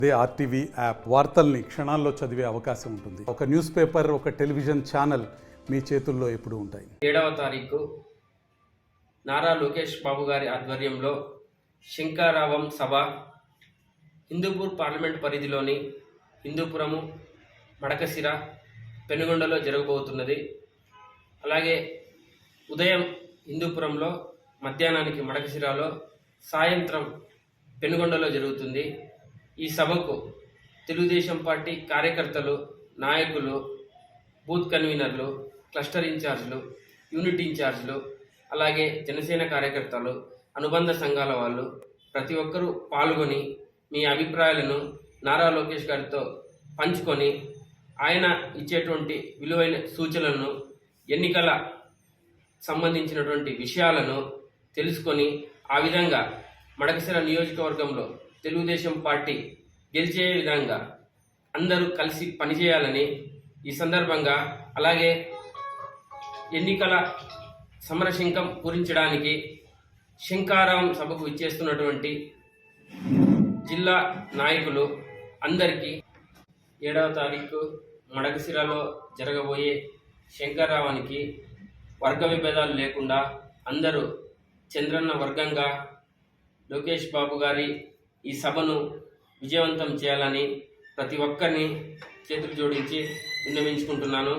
అదే RTV app వార్తల్ని క్షణాల్లో చదివే అవకాశం ఉంటుంది. ఒక న్యూస్ పేపర్, ఒక టెలివిజన్ ఛానల్ మీ చేతుల్లో ఎప్పుడూ ఉంటాయి. 7వ తారీఖు నారా లోకేష్ బాబు గారి ఆధ్వర్యంలో శంఖారావం సభ హిందూపూర్ పార్లమెంట్ పరిధిలోని హిందూపురము, మడకశిర, పెనుగొండలో జరగబోతున్నది. అలాగే ఉదయం హిందూపురంలో, మధ్యాహ్నానికి మడకశిరాలో, సాయంత్రం పెనుగొండలో జరుగుతుంది. ఈ సభకు తెలుగుదేశం పార్టీ కార్యకర్తలు, నాయకులు, బూత్ కన్వీనర్లు, క్లస్టర్ ఇన్ఛార్జ్లు, యూనిట్ ఇన్ఛార్జ్లు, అలాగే జనసేన కార్యకర్తలు, అనుబంధ సంఘాల వాళ్ళు ప్రతి ఒక్కరూ పాల్గొని మీ అభిప్రాయాలను నారా లోకేష్ గారితో పంచుకొని ఆయన ఇచ్చేటువంటి విలువైన సూచనలను, ఎన్నికల సంబంధించినటువంటి విషయాలను తెలుసుకొని ఆ విధంగా మడకశిర నియోజకవర్గంలో తెలుగుదేశం పార్టీ గెలిచే విధంగా అందరూ కలిసి పనిచేయాలని ఈ సందర్భంగా, అలాగే ఎన్నికల సమరశంఖం పూరించడానికి శంఖారావం సభకు ఇచ్చేస్తున్నటువంటి జిల్లా నాయకులు అందరికీ 7వ తారీఖు మడకశిరలో జరగబోయే శంఖారావానికి వర్గ విభేదాలు లేకుండా అందరూ చంద్రన్న వర్గంగా లోకేష్ బాబు గారి ఈ సభను విజయవంతం చేయాలని ప్రతి ఒక్కరిని చేతులు జోడించి విన్నవించుకుంటున్నాను.